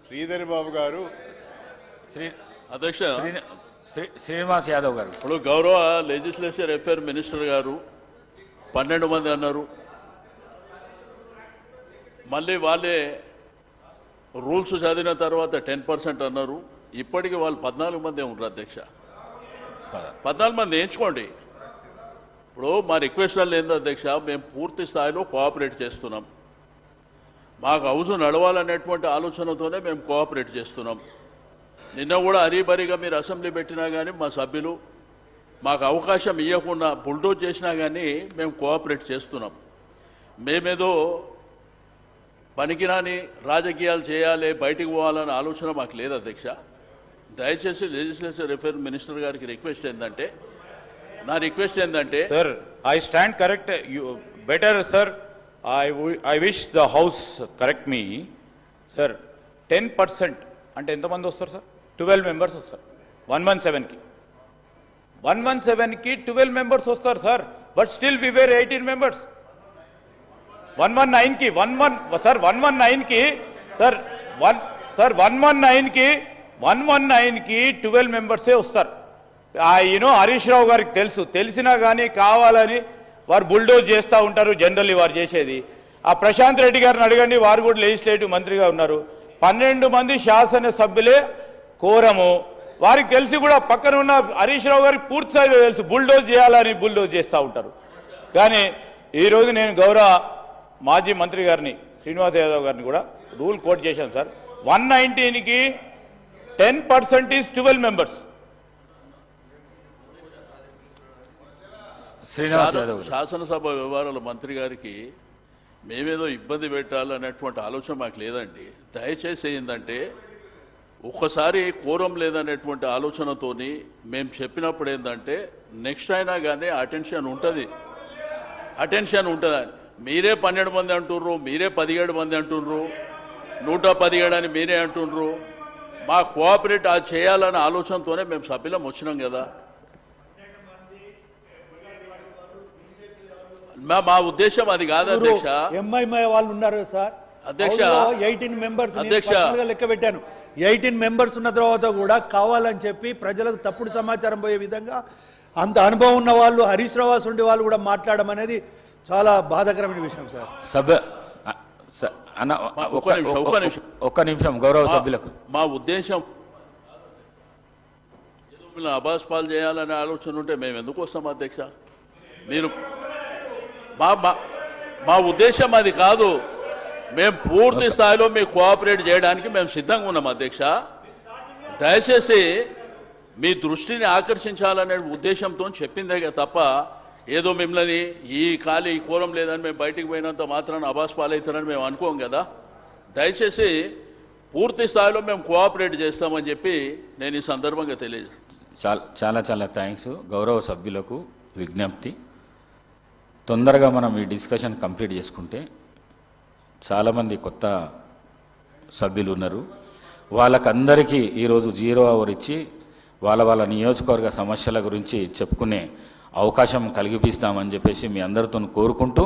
శ్రీధర్ బాబు గారు. అధ్యక్ష శ్రీనివాస్ యాదవ్ గారు. ఇప్పుడు గౌరవ లెజిస్లేచర్ అఫేర్ మినిస్టర్ గారు 12 మంది అన్నారు. మళ్ళీ వాళ్ళే రూల్స్ చదివిన తర్వాత 10% అన్నారు. ఇప్పటికి వాళ్ళు 14 మంది ఉంటారు అధ్యక్ష. 14 మంది ఎంచుకోండి. ఇప్పుడు మా రిక్వెస్ట్ ఏందో అధ్యక్ష, మేము పూర్తి స్థాయిలో కోఆపరేట్ చేస్తున్నాం. మాకు హౌస్ నడవాలనేటువంటి ఆలోచనతోనే మేము కోఆపరేట్ చేస్తున్నాం. నిన్న కూడా హరీబరీగా మీరు అసెంబ్లీ పెట్టినా కానీ మా సభ్యులు మాకు అవకాశం ఇవ్వకుండా బుల్డోజ్ చేసినా కానీ మేము కోఆపరేట్ చేస్తున్నాం. మేమేదో పనికిరాని రాజకీయాలు చేయాలి, బయటికి పోవాలనే ఆలోచన మాకు లేదు అధ్యక్ష. దయచేసి లెజిస్లేచర్ అఫేర్ మినిస్టర్ గారికి రిక్వెస్ట్ ఏంటంటే, నా రిక్వెస్ట్ ఏంటంటే sir, I stand correct. You better sir, I wish the house correct me sir. 10% అంటే ఎంతమంది వస్తారు సార్? 12 మెంబర్స్ వస్తారు 117కి. 117కి 12 మెంబర్స్ వస్తారు sir. But still we were 18 members. 119కి సార్ 119కి సార్ 119కి 12 మెంబర్సే వస్తారు. హరీష్ రావు గారికి తెలిసినా కానీ కావాలని వారు బుల్డోజ్ చేస్తూ ఉంటారు. జనరల్లీ వారు చేసేది. ఆ ప్రశాంత్ రెడ్డి గారిని అడగండి, వారు కూడా లెజిస్లేటివ్ మంత్రిగా ఉన్నారు. 12 మంది శాసనసభ్యులే కోరము. వారికి తెలిసి కూడా పక్కన ఉన్న హరీష్ రావు గారికి పూర్తి స్థాయిలో తెలుసు బుల్డోజ్ చేయాలని బుల్డోజ్ చేస్తూ ఉంటారు. కానీ ఈరోజు నేను గౌరవ మాజీ మంత్రి గారిని శ్రీనివాస్ యాదవ్ గారిని కూడా రూల్ కోట్ చేశాను సార్. 119కి 10% is 12 members. శాసనసభ వ్యవహారాల మంత్రి గారికి మేమేదో ఇబ్బంది పెట్టాలనేటువంటి ఆలోచన మాకు లేదండి. దయచేసి ఏంటంటే ఒక్కసారి కోరం లేదనేటువంటి ఆలోచనతోని మేము చెప్పినప్పుడు ఏంటంటే నెక్స్ట్ అయినా కానీ అటెన్షన్ ఉంటుంది. మీరే 12 మంది అంటుర్రు, మీరే 17 మంది అంటుర్రు, 117 అని మీరే అంటుర్రు. మా కోఆపరేట్ చేయాలనే ఆలోచనతోనే మేము సభ్యులం వచ్చినాం కదా. మా ఉద్దేశం అది కాదు అధ్యక్ష. ఎంఐఎంఐ వాళ్ళు ఉన్నారు సార్ అధ్యక్ష. 18 మెంబర్స్ అధ్యక్ష లెక్క పెట్టాను. 18 మెంబర్స్ ఉన్న తర్వాత కూడా కావాలని చెప్పి ప్రజలకు తప్పుడు సమాచారం పోయే విధంగా అంత అనుభవం ఉన్న వాళ్ళు హరీష్ రావు ఉండే వాళ్ళు కూడా మాట్లాడడం అనేది చాలా బాధాకరమైన విషయం సార్. ఒక్క నిమిషం గౌరవ సభ్యులకు. మా ఉద్దేశం అబాస్పాలు చేయాలనే ఆలోచన ఉంటే మేము ఎందుకు వస్తాం అధ్యక్ష? మీరు మా ఉద్దేశం అది కాదు. మేము పూర్తి స్థాయిలో మీకు కోఆపరేట్ చేయడానికి మేము సిద్ధంగా ఉన్నాం అధ్యక్ష. దయచేసి మీ దృష్టిని ఆకర్షించాలనే ఉద్దేశంతో చెప్పిందే తప్ప ఏదో మిమ్మల్ని ఈ కోరం లేదని మేము బయటికి పోయినంత మాత్రాన అబాస్పాలవుతారని మేము అనుకోం కదా. దయచేసి పూర్తి స్థాయిలో మేము కోఆపరేట్ చేస్తామని చెప్పి నేను ఈ సందర్భంగా తెలియజేస్తాను. చాలా చాలా థ్యాంక్స్. గౌరవ సభ్యులకు విజ్ఞప్తి, తొందరగా మనం ఈ డిస్కషన్ కంప్లీట్ చేసుకుంటే చాలామంది కొత్త సభ్యులు ఉన్నారు. వాళ్ళకందరికీ ఈరోజు 0 అవర్ ఇచ్చి వాళ్ళ నియోజకవర్గ సమస్యల గురించి చెప్పుకునే అవకాశం కలిగిపిస్తామని చెప్పేసి మీ అందరితో కోరుకుంటూ